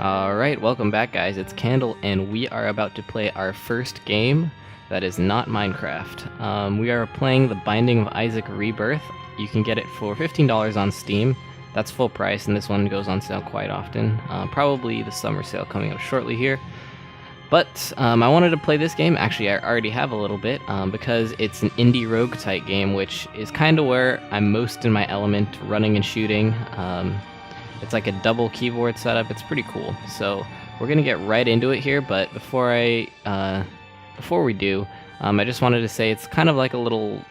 Alright, welcome back guys, it's Candle, and we are about to play our first game that is not Minecraft. We are playing The Binding of Isaac Rebirth. You can get it for $15 on Steam. That's full price, and this one goes on sale quite often. Probably the summer sale coming up shortly here. But I wanted to play this game. Actually, I already have a little bit, because it's an indie rogue type game, which is kind of where I'm most in my element, running and shooting. It's like a double keyboard setup. It's pretty cool. So we're gonna get right into it here. But before we do, I just wanted to say it's kind of like a little.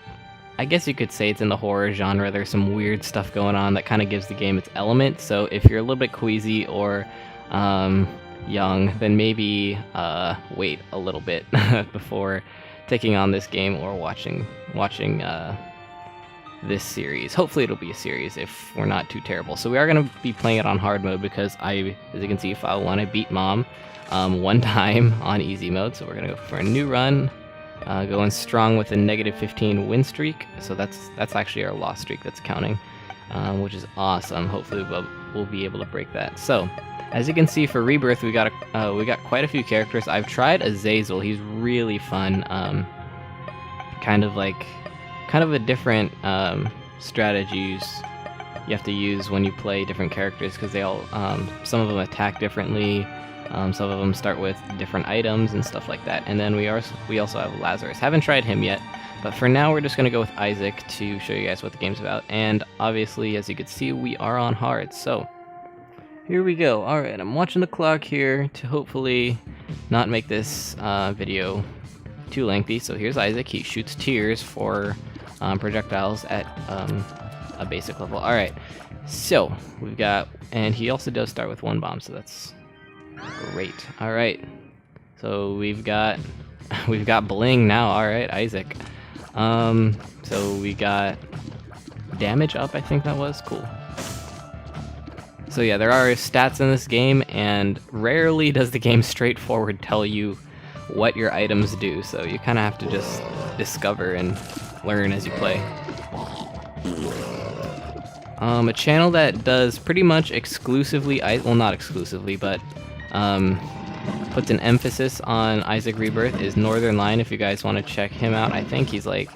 I guess you could say it's in the horror genre. There's some weird stuff going on that kind of gives the game its element. So if you're a little bit queasy or young, then maybe wait a little bit before taking on this game or watching this series. Hopefully it'll be a series if we're not too terrible. So we are going to be playing it on hard mode because as you can see, file 1, I beat Mom one time on easy mode. So we're going to go for a new run, going strong with a -15 win streak. So that's actually our loss streak that's counting, which is awesome. Hopefully we'll be able to break that. So as you can see, for Rebirth, we got quite a few characters. I've tried Azazel. He's really fun. Kind of a different strategies you have to use when you play different characters, because they all some of them attack differently, some of them start with different items and stuff like that. And then we also have Lazarus. Haven't tried him yet, but for now we're just gonna go with Isaac to show you guys what the game's about. And obviously, as you can see, we are on hard. So here we go. All right, I'm watching the clock here to hopefully not make this video too lengthy. So here's Isaac. He shoots tears for projectiles at a basic level. Alright, so we've got, and he also does start with 1 bomb, so that's great. Alright, so we've got bling now. Alright, Isaac. So we got damage up, I think that was cool. So yeah, there are stats in this game, and rarely does the game straightforward tell you what your items do, so you kind of have to just discover and learn as you play. A channel that does pretty much exclusively, well, not exclusively, but puts an emphasis on Isaac Rebirth is Northern Line. If you guys want to check him out, I think he's like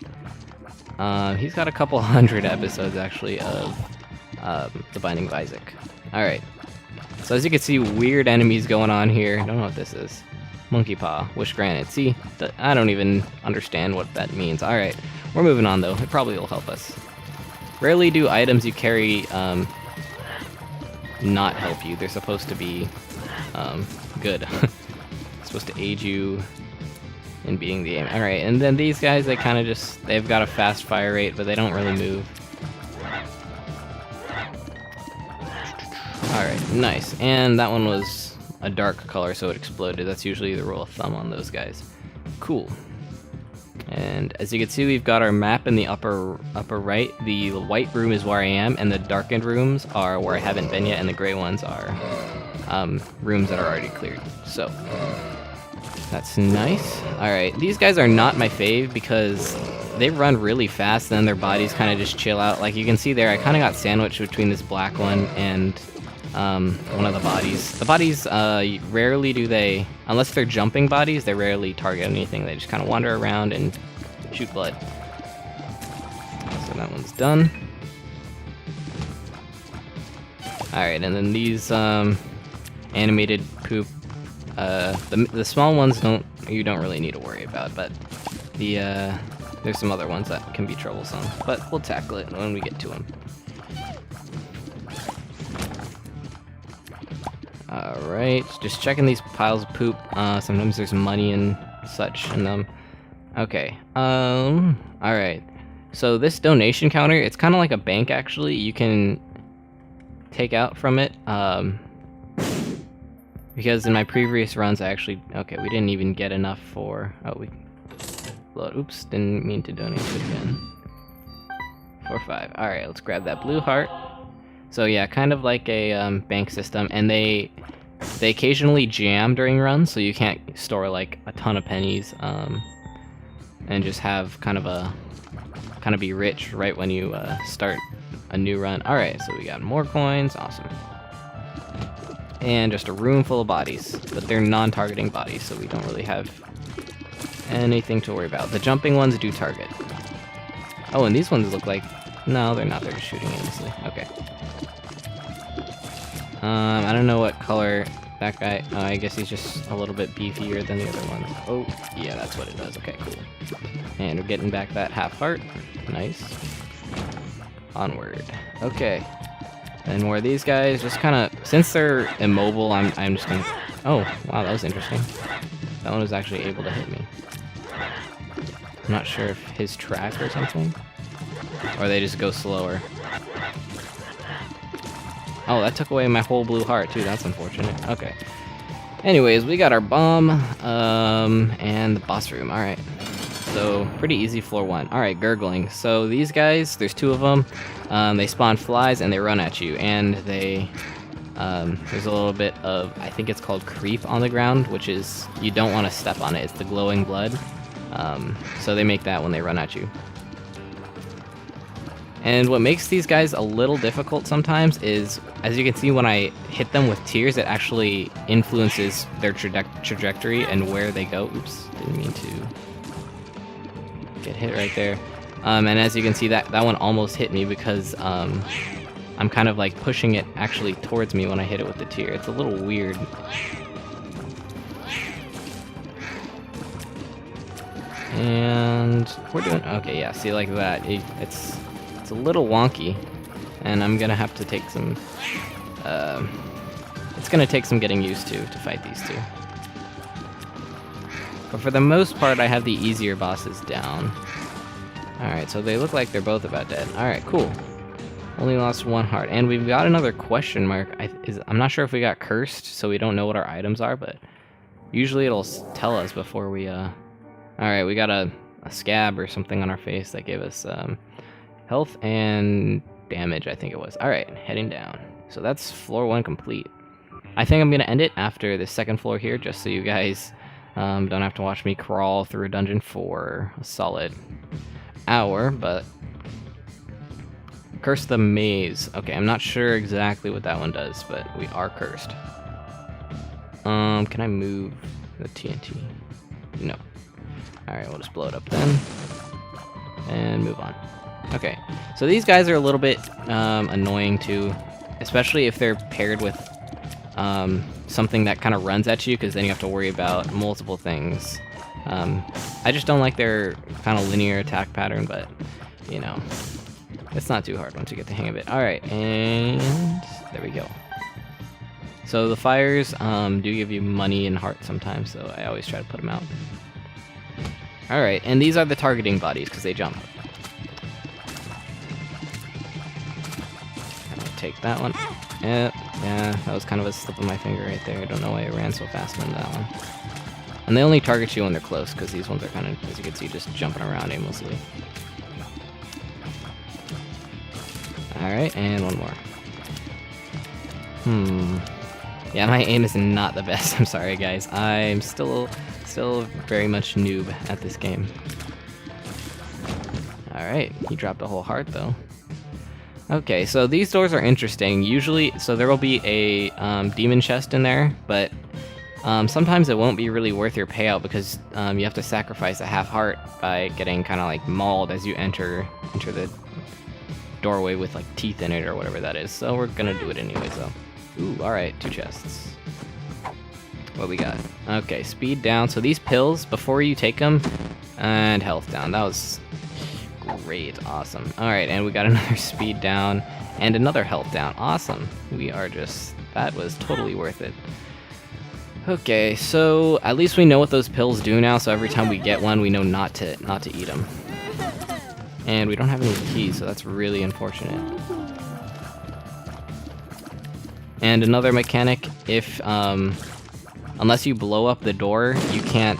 he's got a couple hundred episodes actually of The Binding of Isaac. All right, so as you can see, weird enemies going on here. I don't know what this is. Monkey paw, wish granted. See, I don't even understand what that means. All right, we're moving on though. It probably will help us. Rarely do items you carry not help you. They're supposed to be good. Supposed to aid you in beating the game. All right, and then these guys, they've got a fast fire rate, but they don't really move. All right, nice. And that one was a dark color, so it exploded. That's usually the rule of thumb on those guys. Cool. And as you can see, we've got our map in the upper right. The white room is where I am, and the darkened rooms are where I haven't been yet, and the gray ones are rooms that are already cleared. So that's nice. Alright, these guys are not my fave because they run really fast, and then their bodies kind of just chill out. Like you can see there, I kind of got sandwiched between this black one and one of the bodies. The bodies, rarely do they, unless they're jumping bodies, they rarely target anything. They just kind of wander around and shoot blood. So that one's done. Alright, and then these animated poop, the small ones you don't really need to worry about, but there's some other ones that can be troublesome, but we'll tackle it when we get to them. Alright, just checking these piles of poop. Sometimes there's money and such in them. Okay, alright. So this donation counter, it's kind of like a bank actually. You can take out from it, because in my previous runs okay, we didn't even get enough for, oops, didn't mean to donate it again. 4 or 5, alright, let's grab that blue heart. So yeah, kind of like a bank system, and they occasionally jam during runs, so you can't store like a ton of pennies, and just have kind of be rich right when you start a new run. Alright, so we got more coins, awesome. and just a room full of bodies, but they're non-targeting bodies, so we don't really have anything to worry about. The jumping ones do target. Oh, and these ones look like... No, they're not. They're just shooting aimlessly. Okay. I don't know what color that guy... Oh, I guess he's just a little bit beefier than the other ones. Oh, yeah, that's what it does. Okay, cool. And we're getting back that half heart. Nice. Onward. Okay. And where these guys just kind of... Since they're immobile, I'm just gonna... Oh, wow, that was interesting. That one was actually able to hit me. I'm not sure if his track or something. Or they just go slower. Oh, that took away my whole blue heart, too. That's unfortunate. Okay. Anyways, we got our bomb, and the boss room. Alright. So, pretty easy floor 1. Alright, gurgling. So, these guys, there's 2 of them. They spawn flies, and they run at you. And they... there's a little bit of... I think it's called creep on the ground, which is... You don't want to step on it. It's the glowing blood. So they make that when they run at you. And what makes these guys a little difficult sometimes is, as you can see, when I hit them with tears, it actually influences their trajectory and where they go. Oops, didn't mean to get hit right there. And as you can see, that one almost hit me because I'm kind of like pushing it actually towards me when I hit it with the tear. It's a little weird. And we're doing okay. Yeah, see, like that. It's a little wonky, and I'm gonna have to take some. It's gonna take some getting used to fight these 2. But for the most part, I have the easier bosses down. All right, so they look like they're both about dead. All right, cool. Only lost 1 heart, and we've got another question mark. I'm not sure if we got cursed, so we don't know what our items are, but usually it'll tell us before we. Alright, we got a scab or something on our face that gave us health and damage, I think it was. Alright, heading down. So that's floor 1 complete. I think I'm going to end it after the second floor here, just so you guys don't have to watch me crawl through a dungeon for a solid hour, but... Curse the maze. Okay, I'm not sure exactly what that one does, but we are cursed. Can I move the TNT? No. Alright, we'll just blow it up then. And move on. Okay, so these guys are a little bit annoying too, especially if they're paired with something that kind of runs at you, because then you have to worry about multiple things. I just don't like their kind of linear attack pattern, but, you know, it's not too hard once you get the hang of it. Alright, and there we go. So the fires do give you money and heart sometimes, so I always try to put them out. Alright, and these are the targeting bodies, because they jump. Take that one. Yeah, that was kind of a slip of my finger right there. I don't know why I ran so fast on that one. And they only target you when they're close, because these ones are kind of, as you can see, just jumping around aimlessly. Alright, and one more. Yeah, my aim is not the best. I'm sorry, guys. I'm still very much noob at this game. Alright, he dropped a whole heart, though. Okay, so these doors are interesting. Usually, so there will be a demon chest in there, but sometimes it won't be really worth your payout because you have to sacrifice a half heart by getting kind of like mauled as you enter the doorway with like teeth in it or whatever that is. So we're gonna do it anyways, though. Ooh, alright, 2 chests. What we got? Okay, speed down. So these pills, before you take them, and health down. That was great, awesome. Alright, and we got another speed down, and another health down. Awesome. We are just... That was totally worth it. Okay, so at least we know what those pills do now, so every time we get one, we know not to eat them. And we don't have any keys, so that's really unfortunate. And another mechanic, if, unless you blow up the door, you can't,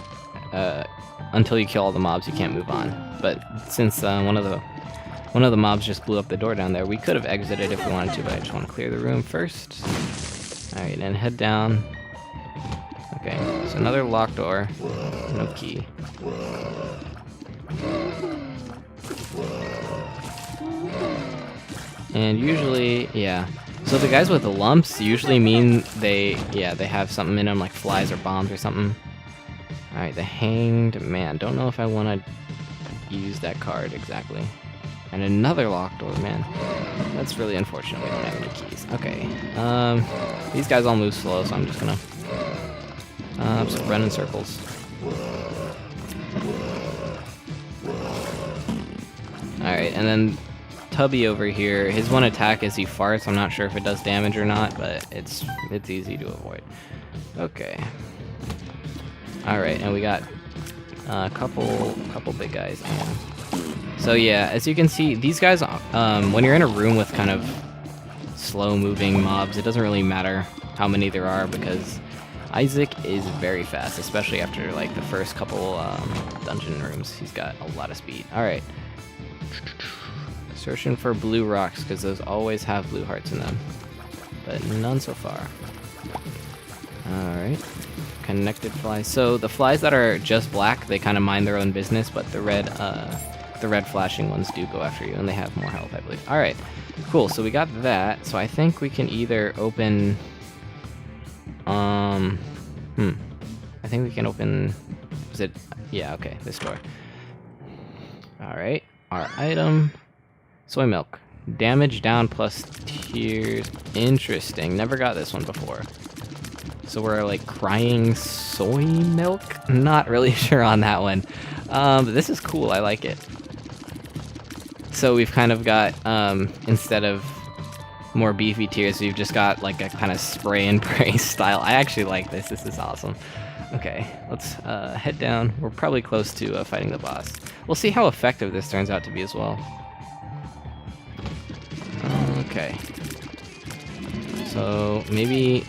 until you kill all the mobs, you can't move on. But since one of the mobs just blew up the door down there, we could have exited if we wanted to, but I just want to clear the room first. Alright, and head down. Okay, so another locked door, no key. And usually, yeah, So the guys with the lumps usually mean they have something in them, like flies or bombs or something. Alright, the Hanged Man. Don't know if I want to use that card exactly. And another locked door, man. That's really unfortunate we don't have any keys. Okay. These guys all move slow, so I'm just gonna just run in circles. Alright, and then Tubby over here, his one attack is he farts. I'm not sure if it does damage or not, but it's easy to avoid. Okay. Alright, and we got a couple big guys. So yeah, as you can see, these guys, when you're in a room with kind of slow-moving mobs, it doesn't really matter how many there are because Isaac is very fast, especially after like the first couple dungeon rooms. He's got a lot of speed. Alright. Searching for blue rocks, because those always have blue hearts in them. But none so far. Alright. Connected flies. So the flies that are just black, they kind of mind their own business, but the red flashing ones do go after you, and they have more health, I believe. Alright. Cool, so we got that. So I think we can either open... I think we can open... Is it... Yeah, okay, this door. Alright. Our item... Soy milk. Damage down plus tears. Interesting. Never got this one before. So we're like crying soy milk? Not really sure on that one. But this is cool. I like it. So we've kind of got, instead of more beefy tears, we've just got like a kind of spray and pray style. I actually like this. This is awesome. Okay, let's head down. We're probably close to fighting the boss. We'll see how effective this turns out to be as well. Okay. So maybe...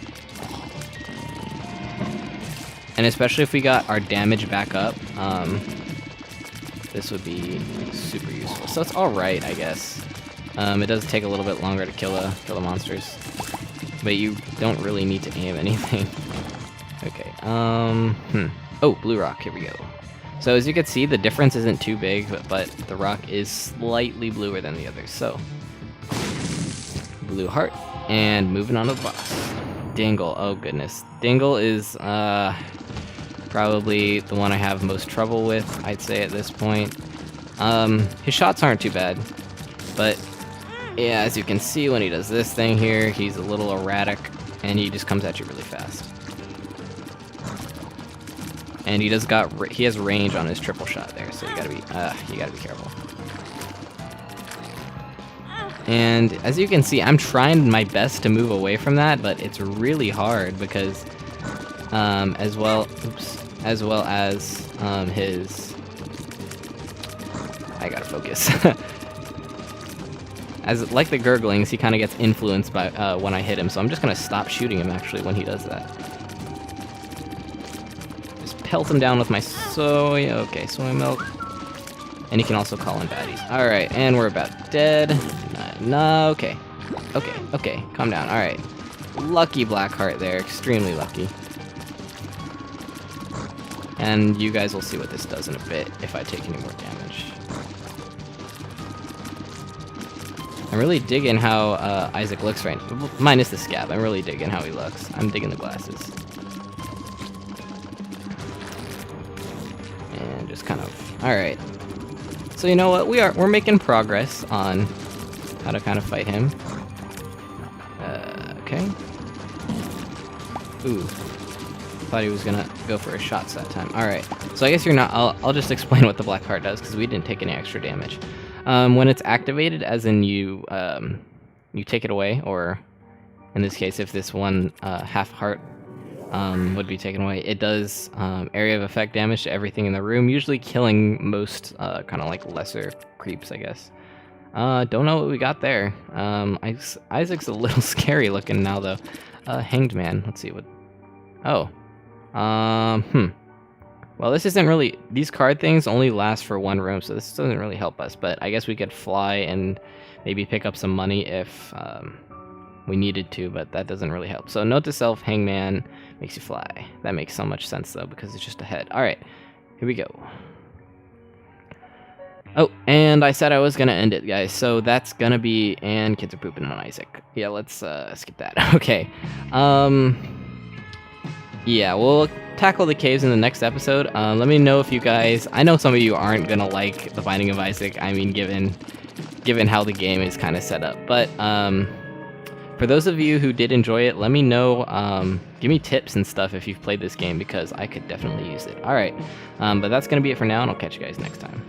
And especially if we got our damage back up, this would be super useful. So it's alright, I guess. It does take a little bit longer to kill the monsters. But you don't really need to aim anything. Okay, Oh, blue rock, here we go. So as you can see, the difference isn't too big, but the rock is slightly bluer than the others, so... Blue heart, and moving on to the boss. Dingle, oh goodness. Dingle is probably the one I have most trouble with, I'd say at this point. His shots aren't too bad, but yeah, as you can see when he does this thing here, he's a little erratic, and he just comes at you really fast. And he has range on his triple shot there, so you gotta be careful. And as you can see, I'm trying my best to move away from that, but it's really hard because, as well as his. I gotta focus. As like the gurglings, he kind of gets influenced by when I hit him, so I'm just gonna stop shooting him actually when he does that. Just pelt him down with my soy. Okay, soy milk. And he can also call in baddies. Alright, and we're about dead. No, okay. Okay, calm down. Alright. Lucky black heart there, extremely lucky. And you guys will see what this does in a bit if I take any more damage. I'm really digging how Isaac looks right now. Minus the scab, I'm really digging how he looks. I'm digging the glasses. And just kind of... Alright. So you know what, we're making progress on how to kind of fight him. Okay. Ooh. Thought he was gonna go for his shots that time. Alright. So I guess you're not... I'll just explain what the black heart does, because we didn't take any extra damage. When it's activated, as in you take it away, or in this case, if this one half heart would be taken away, it does area of effect damage to everything in the room, usually killing most kind of like lesser creeps, I guess. Don't know what we got there. Isaac's a little scary looking now, though. Hanged Man. Let's see what... Oh. Well, this isn't really... These card things only last for one room, so this doesn't really help us. But I guess we could fly and maybe pick up some money if we needed to, but that doesn't really help. So note to self, Hangman makes you fly. That makes so much sense, though, because it's just a head. Alright, here we go. Oh, and I said I was gonna end it, guys. So that's gonna be, and kids are pooping on Isaac. Yeah, let's skip that. Okay. Yeah, we'll tackle the caves in the next episode. Let me know if you guys. I know some of you aren't gonna like the Binding of Isaac. I mean, given how the game is kind of set up, but for those of you who did enjoy it, let me know. Give me tips and stuff if you've played this game because I could definitely use it. All right, but that's gonna be it for now, and I'll catch you guys next time.